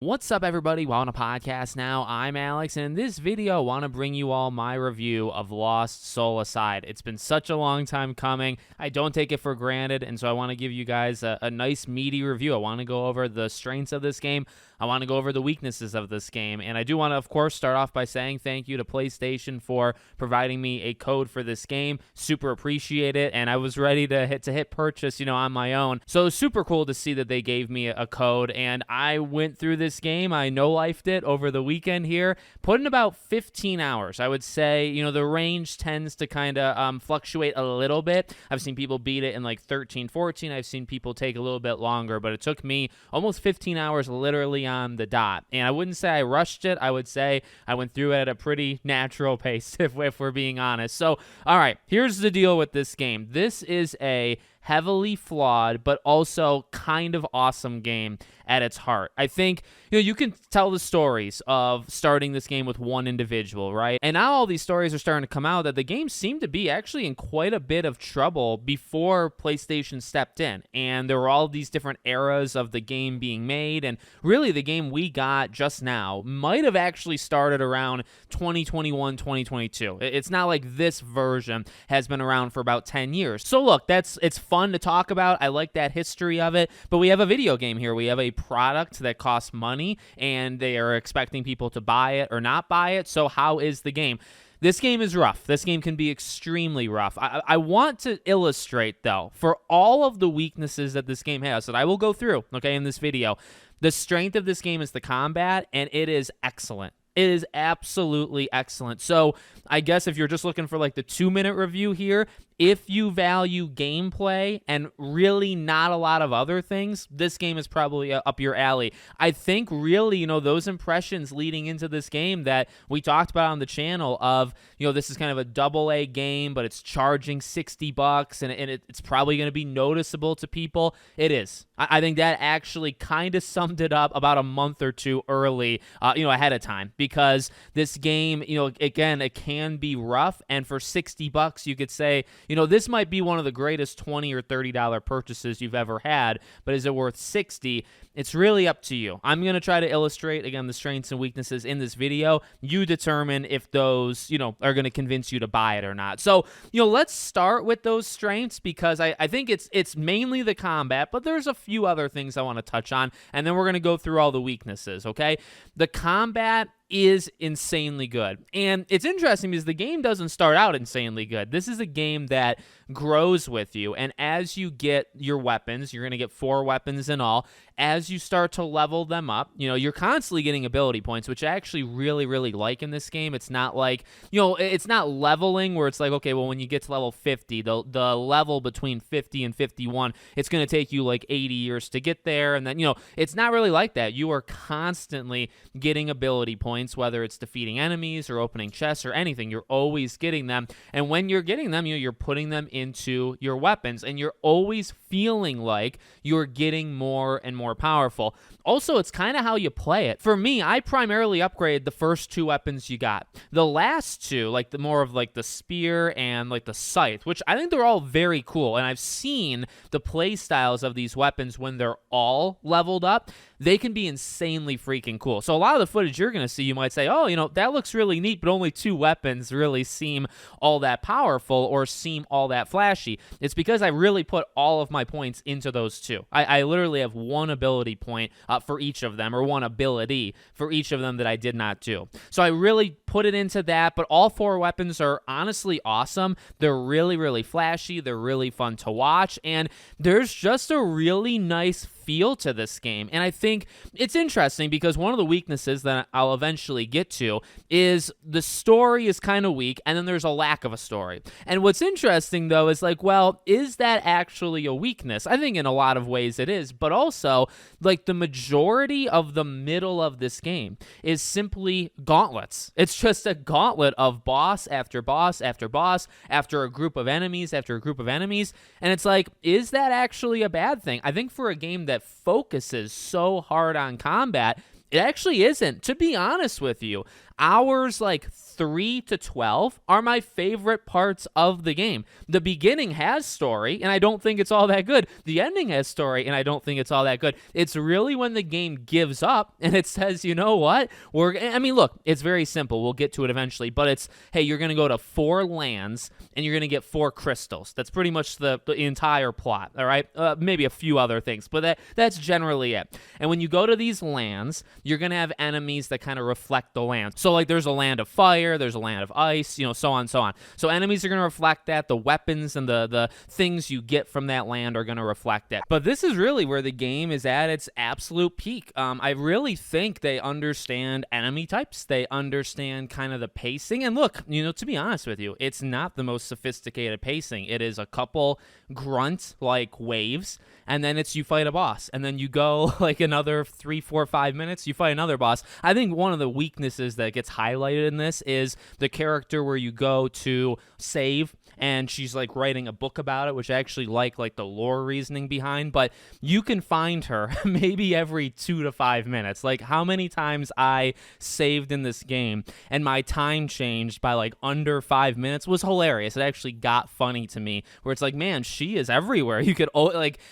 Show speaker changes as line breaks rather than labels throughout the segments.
What's up, everybody? Welcome to podcast now. I'm Alex, and in this video, I want to bring you all my review of Lost Soul Aside. It's been such a long time coming. I don't take it for granted, and so I want to give you guys a nice, meaty review. I want to go over the strengths of this game. I want to go over the weaknesses of this game, and I do want to, of course, start off by saying thank you to PlayStation for providing me a code for this game. Super appreciate it, and I was ready to hit purchase, on my own. So it was super cool to see that they gave me a code, and I went through this game. I no-lifed it over the weekend here, put in about 15 hours. I would say, the range tends to kind of fluctuate a little bit. I've seen people beat it in like 13, 14. I've seen people take a little bit longer, but it took me almost 15 hours literally on the dot. And I wouldn't say I rushed it. I would say I went through it at a pretty natural pace, if we're being honest. So, all right, here's the deal with this game. This is a heavily flawed, but also kind of awesome game at its heart. I think, you can tell the stories of starting this game with one individual, right? And now all these stories are starting to come out that the game seemed to be actually in quite a bit of trouble before PlayStation stepped in. And there were all these different eras of the game being made. And really, the game we got just now might have actually started around 2021, 2022. It's not like this version has been around for about 10 years. So look, it's fun to talk about. I like that history of it. But we have a video game here. We have a product that costs money, and they are expecting people to buy it or not buy it. So how is the game? This game is rough. This game can be extremely rough. I want to illustrate, though, for all of the weaknesses that this game has that I will go through, in this video. The strength of this game is the combat, and it is excellent. It is absolutely excellent. So I guess if you're just looking for like the 2-minute review here, if you value gameplay and really not a lot of other things, this game is probably up your alley. I think really, those impressions leading into this game that we talked about on the channel of, this is kind of a AA game, but it's charging $60 and it's probably going to be noticeable to people. It is. I think that actually kind of summed it up about a month or two early, ahead of time, because this game, again, it can be rough, and for $60, you could say, this might be one of the greatest $20 or $30 purchases you've ever had, but is it worth $60? It's really up to you. I'm going to try to illustrate, again, the strengths and weaknesses in this video. You determine if those, are going to convince you to buy it or not. So, let's start with those strengths, because I think it's mainly the combat, but there's a few other things I want to touch on, and then we're going to go through all the weaknesses, okay? The combat is insanely good. And it's interesting because the game doesn't start out insanely good. This is a game that grows with you. And as you get your weapons, you're going to get 4 weapons in all. As you start to level them up, you're constantly getting ability points, which I actually really, really like in this game. It's not like, it's not leveling where it's like, okay, well, when you get to level 50, the level between 50 and 51, it's going to take you like 80 years to get there. And then, it's not really like that. You are constantly getting ability points, whether it's defeating enemies or opening chests or anything. You're always getting them. And when you're getting them, you're putting them into your weapons, and you're always feeling like you're getting more and more powerful. Also, it's kind of how you play it. For me, I primarily upgrade the first 2 weapons you got. The last 2, like the more of like the spear and like the scythe, which I think they're all very cool. And I've seen the play styles of these weapons when they're all leveled up. They can be insanely freaking cool. So a lot of the footage you're going to see, you might say, oh, that looks really neat, but only 2 weapons really seem all that powerful or seem all that flashy. It's because I really put all of my points into those 2. I literally have 1 ability point for each of them, or 1 ability for each of them that I did not do. So I really put it into that, but all 4 weapons are honestly awesome. They're really, really flashy. They're really fun to watch, and there's just a really nice feel to this game. And I think it's interesting because one of the weaknesses that I'll eventually get to is the story is kind of weak, and then there's a lack of a story. And what's interesting, though, is like, well, is that actually a weakness? I think in a lot of ways it is, but also, like, the majority of the middle of this game is simply gauntlets. It's just a gauntlet of boss after boss after boss after a group of enemies after a group of enemies. And it's like, is that actually a bad thing? I think for a game that focuses so hard on combat, it actually isn't, to be honest with you. Hours like 3 to 12 are my favorite parts of the game. The beginning has story, and I don't think it's all that good. The ending has story, and I don't think it's all that good. It's really when the game gives up and it says, you know what? Look, it's very simple. We'll get to it eventually, but it's, hey, you're going to go to 4 lands and you're going to get 4 crystals. That's pretty much the entire plot, all right? Maybe a few other things, but that's generally it. And when you go to these lands, you're going to have enemies that kind of reflect the land. So like there's a land of fire, there's a land of ice, so on and so on. So enemies are going to reflect that. The weapons and the things you get from that land are going to reflect it. But this is really where the game is at its absolute peak. I really think they understand enemy types. They understand kind of the pacing. And look, to be honest with you, it's not the most sophisticated pacing. It is a couple grunt like waves, and then it's you fight a boss, and then you go like another 3, 4, 5 minutes, you fight another boss. I think one of the weaknesses that gets highlighted in this is the character where you go to save, and she's like writing a book about it, which I actually like the lore reasoning behind, but you can find her maybe every 2 to 5 minutes. Like how many times I saved in this game and my time changed by like under 5 minutes was hilarious. It actually got funny to me, where it's like, man, she is everywhere. You could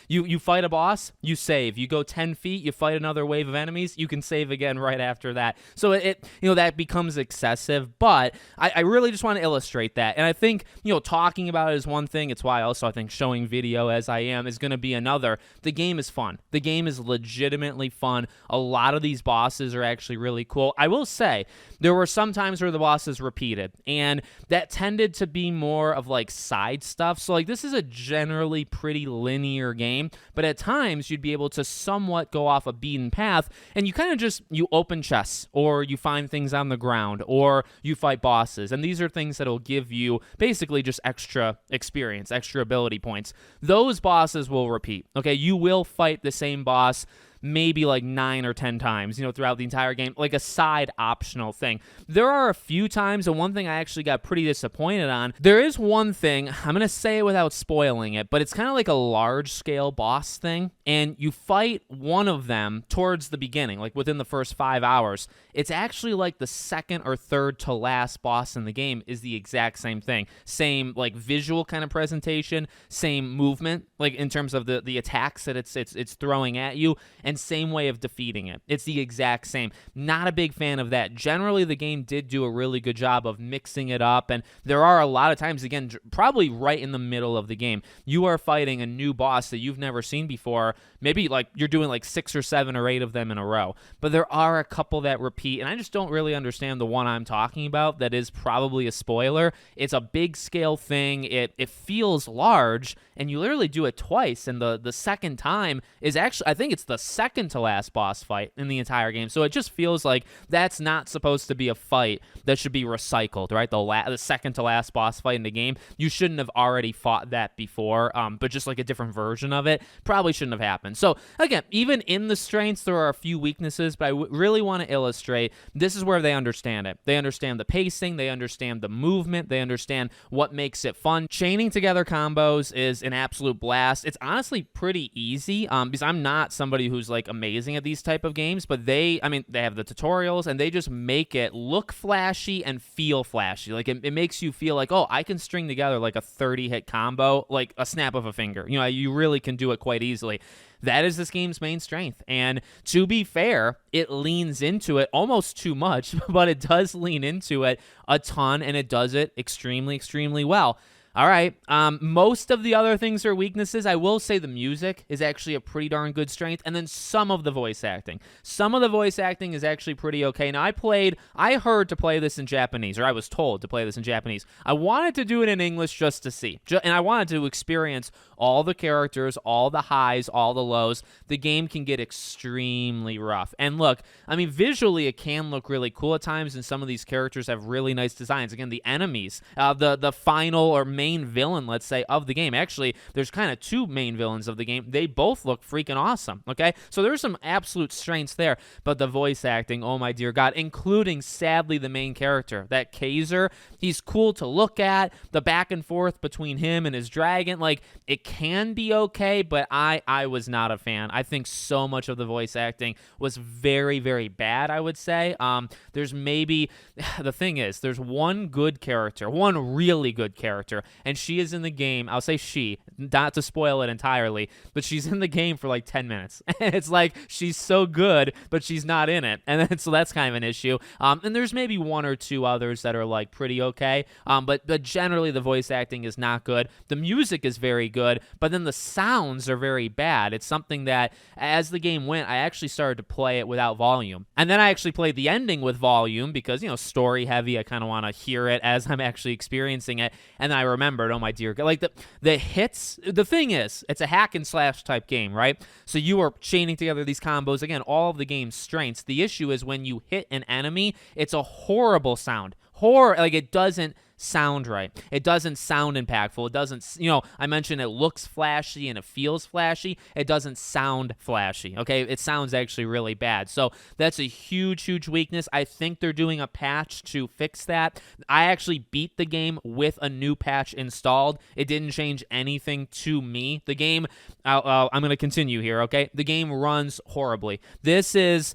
you fight a boss, you save. You go 10 feet, you fight another wave of enemies, you can save again right after that. So it that becomes excessive, but I really just want to illustrate that. And I think, talking about it is one thing. It's why also I think showing video as I am is going to be another. The game is fun. The game is legitimately fun. A lot of these bosses are actually really cool. I will say there were some times where the bosses repeated, and that tended to be more of like side stuff. So like this is a generally pretty linear game, but at times you'd be able to somewhat go off a beaten path, and you kind of you open chests, or you find things on the ground, or you fight bosses, and these are things that'll give you basically just extra experience, extra ability points. Those bosses will repeat. Okay, you will fight the same boss maybe like 9 or 10 times, throughout the entire game, like a side optional thing. There are a few times, and one thing I actually got pretty disappointed on, there is one thing, I'm going to say it without spoiling it, but it's kind of like a large scale boss thing, and you fight one of them towards the beginning, like within the first 5 hours. It's actually like the second or third to last boss in the game is the exact same thing. Same like visual kind of presentation, same movement, like in terms of the attacks that it's throwing at you, and same way of defeating it. It's the exact same. Not a big fan of that. Generally, the game did do a really good job of mixing it up, and there are a lot of times, again, probably right in the middle of the game, you are fighting a new boss that you've never seen before. Maybe like you're doing like 6 or 7 or 8 of them in a row, but there are a couple that repeat, and I just don't really understand the one I'm talking about that is probably a spoiler. It's a big scale thing. It feels large, and you literally do it twice, and the second time is actually, I think it's the second to last boss fight in the entire game. So it just feels like that's not supposed to be a fight that should be recycled, right? The second to last boss fight in the game, you shouldn't have already fought that before, but just like a different version of it probably shouldn't have happened. So again, even in the strengths, there are a few weaknesses, but I really want to illustrate this is where they understand it. They understand the pacing, they understand the movement, they understand what makes it fun. Chaining together combos is an absolute blast. It's honestly pretty easy, because I'm not somebody who's like amazing at these type of games, but they have the tutorials, and they just make it look flashy and feel flashy. Like it makes you feel like, oh, I can string together like a 30-hit combo, like a snap of a finger. You really can do it quite easily. That is this game's main strength, and to be fair, it leans into it almost too much, but it does lean into it a ton, and it does it extremely, extremely well. All right. Most of the other things are weaknesses. I will say the music is actually a pretty darn good strength, and then some of the voice acting. Some of the voice acting is actually pretty okay. Now, I heard to play this in Japanese, or I was told to play this in Japanese. I wanted to do it in English just to see, and I wanted to experience all the characters, all the highs, all the lows. The game can get extremely rough. And look, visually it can look really cool at times, and some of these characters have really nice designs. Again, the enemies, the final or main main villain, let's say, of the game. Actually, there's kind of two main villains of the game. They both look freaking awesome, okay? So there's some absolute strengths there, but the voice acting, oh my dear God, including, sadly, the main character, that Kaiser, he's cool to look at. The back and forth between him and his dragon, like, it can be okay, but I was not a fan. I think so much of the voice acting was very, very bad, I would say. There's maybe, the thing is, there's one good character, one really good character, and she is in the game. I'll say she, not to spoil it entirely, but she's in the game for like 10 minutes. And it's like, she's so good, but she's not in it. And then, so that's kind of an issue. And there's maybe one or two others that are like pretty okay. But generally the voice acting is not good. The music is very good, but then the sounds are very bad. It's something that as the game went, I actually started to play it without volume. And then I actually played the ending with volume because, you know, story heavy. I kind of want to hear it as I'm actually experiencing it. And then I remembered, oh my dear God, like the hits, the thing is, it's a hack and slash type game, right? So you are chaining together these combos. Again, all of the game's strengths. The issue is when you hit an enemy, it's a horrible sound. Like it doesn't sound right. It doesn't sound impactful. It doesn't, you know, I mentioned it looks flashy and it feels flashy. It doesn't sound flashy, okay? It sounds actually really bad. So that's a huge, huge weakness. I think they're doing a patch to fix that. I actually beat the game with a new patch installed. It didn't change anything to me. The game, I'm going to continue here, okay? The game runs horribly. This is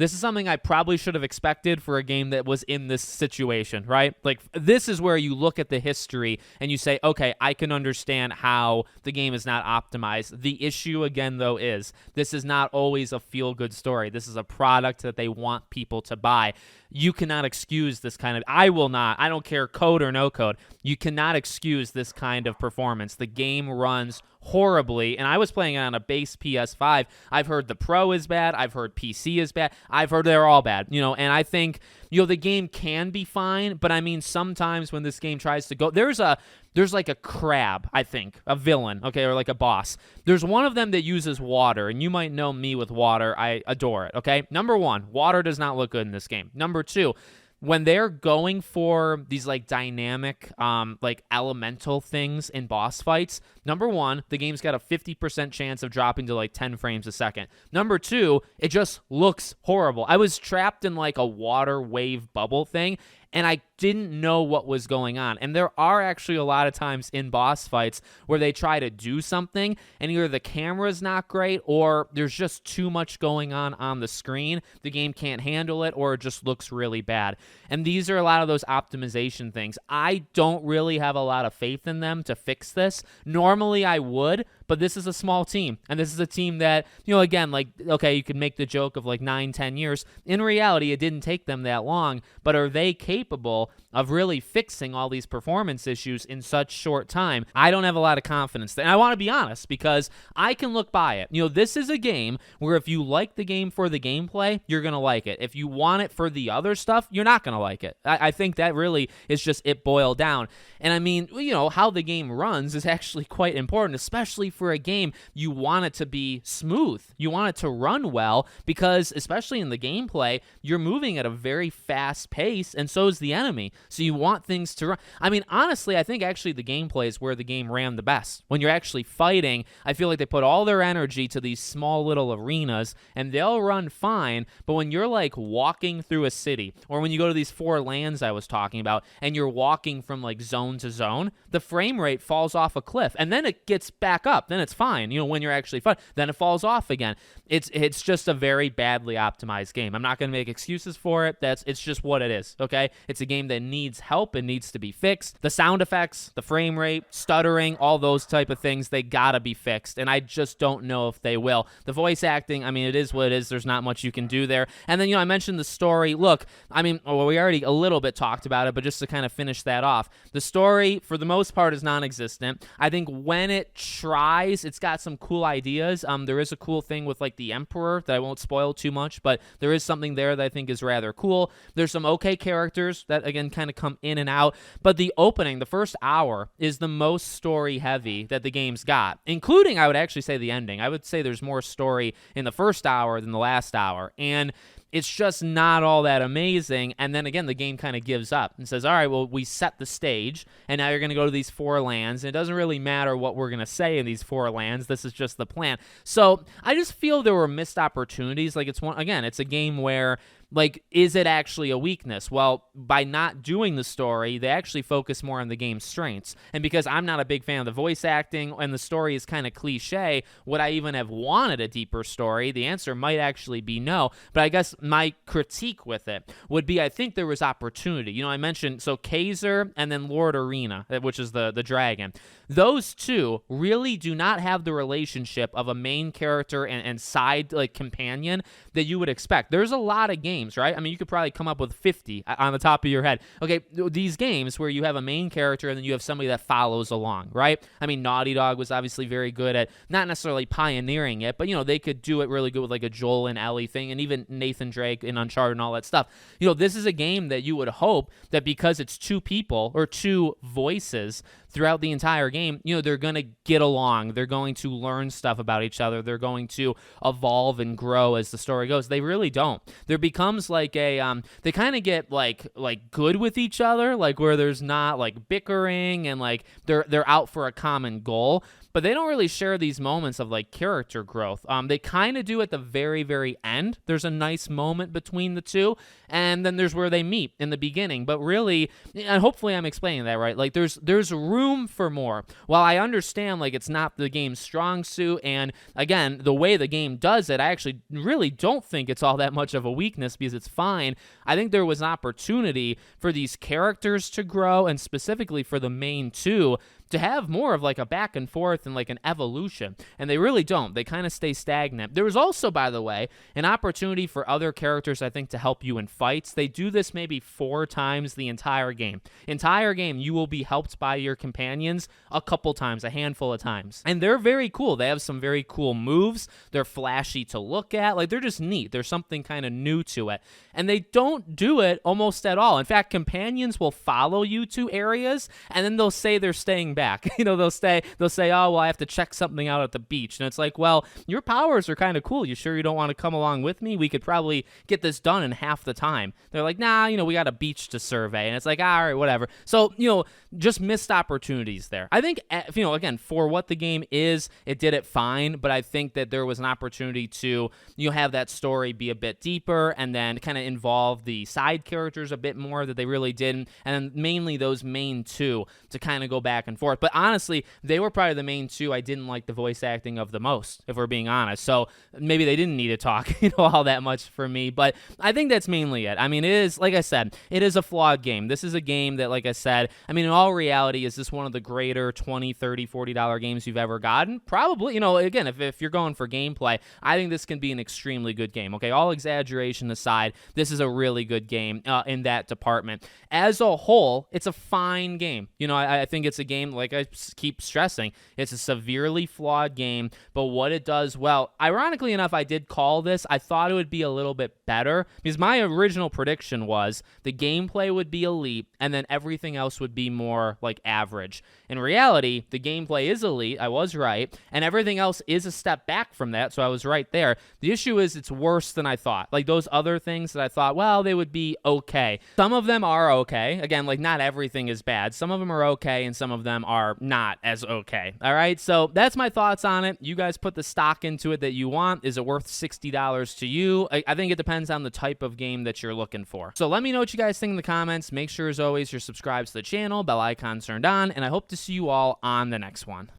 something I probably should have expected for a game that was in this situation, right? Like, this is where you look at the history and you say, okay, I can understand how the game is not optimized. The issue, again, though, is this is not always a feel-good story. This is a product that they want people to buy. You cannot excuse this kind of, I will not, I don't care code or no code, you cannot excuse this kind of performance. The game runs horribly, and I was playing it on a base PS5. I've heard the Pro is bad. I've heard PC is bad. I've heard they're all bad, you know, and I think, you know, the game can be fine, but I mean, sometimes when this game tries to go, there's like a crab, I think, a villain, okay, or like a boss. There's one of them that uses water, and you might know me with water. I adore it, okay? Number one, water does not look good in this game. Number two, when they're going for these like dynamic, like elemental things in boss fights, number one, the game's got a 50% chance of dropping to like 10 frames a second. Number two, it just looks horrible. I was trapped in like a water wave bubble thing, and I didn't know what was going on. And there are actually a lot of times in boss fights where they try to do something, and either the camera's not great or there's just too much going on the screen. The game can't handle it, or it just looks really bad. And these are a lot of those optimization things. I don't really have a lot of faith in them to fix this. Normally I would, but this is a small team, and this is a team that, you know, again, like, okay, you could make the joke of like 9-10 years. In reality, it didn't take them that long, but are they capable of really fixing all these performance issues in such short time? I don't have a lot of confidence. And I want to be honest, because I can look by it. You know, this is a game where if you like the game for the gameplay, you're going to like it. If you want it for the other stuff, you're not going to like it. I think that really is just it boiled down. And I mean, you know, how the game runs is actually quite important, especially for a game. You want it to be smooth. You want it to run well, because especially in the gameplay, you're moving at a very fast pace, and so is the enemy. So you want things to run. I mean, honestly, I think actually the gameplay is where the game ran the best. When you're actually fighting, I feel like they put all their energy to these small little arenas, and they'll run fine. But when you're like walking through a city, or when you go to these 4 lands I was talking about, and you're walking from like zone to zone, the frame rate falls off a cliff, and then it gets back up. Then it's fine, you know, when you're actually fun. Then it falls off again. It's just a very badly optimized game. I'm not going to make excuses for it. It's just what it is, okay? It's a game that needs help and needs to be fixed. The sound effects, the frame rate, stuttering, all those type of things, they gotta be fixed, and I just don't know if they will. The voice acting, I mean, it is what it is. There's not much you can do there. And then, you know, I mentioned the story. Look, I mean, well, we already a little bit talked about it, but just to kind of finish that off, the story, for the most part, is non-existent. I think when it tries, it's got some cool ideas. There is a cool thing with like the Emperor that I won't spoil too much, but there is something there that I think is rather cool. There's some okay characters that, again, kind kind of come in and out. But the opening, the first hour, is the most story heavy that the game's got, including, I would actually say, the ending. I would say there's more story in the first hour than the last hour. And it's just not all that amazing. And then again, the game kind of gives up and says, all right, well, we set the stage, and now you're going to go to these 4 lands. And it doesn't really matter what we're going to say in these 4 lands. This is just the plan. So I just feel there were missed opportunities. Like, it's a game where, like, is it actually a weakness? Well, by not doing the story, they actually focus more on the game's strengths. And because I'm not a big fan of the voice acting and the story is kind of cliche, would I even have wanted a deeper story? The answer might actually be no. But I guess my critique with it would be, I think there was opportunity. You know, I mentioned, so Kaiser and then Lord Arena, which is the dragon. Those two really do not have the relationship of a main character and side, like, companion that you would expect. There's a lot of games, right? I mean, you could probably come up with 50 on the top of your head. Okay, these games where you have a main character and then you have somebody that follows along, right? I mean, Naughty Dog was obviously very good at not necessarily pioneering it, but, you know, they could do it really good with, like, a Joel and Ellie thing, and even Nathan Drake in Uncharted and all that stuff. You know, this is a game that you would hope that because it's 2 people or 2 voices throughout the entire game, you know, they're going to get along. They're going to learn stuff about each other. They're going to evolve and grow as the story goes. They really don't. There becomes like a, they kind of get like good with each other, like where there's not like bickering and like they're out for a common goal. But they don't really share these moments of, like, character growth. They kind of do at the very, very end. There's a nice moment between the two, and then there's where they meet in the beginning. But really, and hopefully I'm explaining that right, like, there's room for more. While I understand, like, it's not the game's strong suit, and, again, the way the game does it, I actually really don't think it's all that much of a weakness because it's fine. I think there was an opportunity for these characters to grow, and specifically for the main 2 to have more of like a back and forth and like an evolution, and they really don't. They kind of stay stagnant. There was also, by the way, an opportunity for other characters, I think, to help you in fights. They do this maybe 4 times the entire game. You will be helped by your companions a couple times, a handful of times, and they're very cool. They have some very cool moves. They're flashy to look at. Like, they're just neat. There's something kind of new to it, and they don't do it almost at all. In fact, companions will follow you to areas, and then they'll say they're staying back. You know, they'll say, oh, well, I have to check something out at the beach. And it's like, well, your powers are kind of cool. You sure you don't want to come along with me? We could probably get this done in half the time. They're like, nah, you know, we got a beach to survey. And it's like, all right, whatever. So, you know, just missed opportunities there. I think, you know, again, for what the game is, it did it fine. But I think that there was an opportunity to, you know, have that story be a bit deeper and then kind of involve the side characters a bit more that they really didn't. And then mainly those main 2 to kind of go back and forth. But honestly, they were probably the main 2 I didn't like the voice acting of the most, if we're being honest. So maybe they didn't need to talk, you know, all that much for me. But I think that's mainly it. I mean, it is, like I said, it is a flawed game. This is a game that, like I said, I mean, in all reality, is this one of the greater $20, $30, $40 games you've ever gotten? Probably. You know, again, if you're going for gameplay, I think this can be an extremely good game. Okay, all exaggeration aside, this is a really good game in that department. As a whole, it's a fine game. You know, I think it's a game, like I keep stressing, it's a severely flawed game, but what it does well, ironically enough, I did call this. I thought it would be a little bit better because my original prediction was the gameplay would be elite and then everything else would be more like average. In reality, the gameplay is elite. I was right. And everything else is a step back from that. So I was right there. The issue is it's worse than I thought. Like those other things that I thought, well, they would be okay. Some of them are okay. Again, like not everything is bad. Some of them are okay and some of them are not as okay. All right. So that's my thoughts on it. You guys put the stock into it that you want. Is it worth $60 to you? I think it depends on the type of game that you're looking for. So let me know what you guys think in the comments. Make sure, as always, you're subscribed to the channel, bell icon turned on, and I hope to see you all on the next one.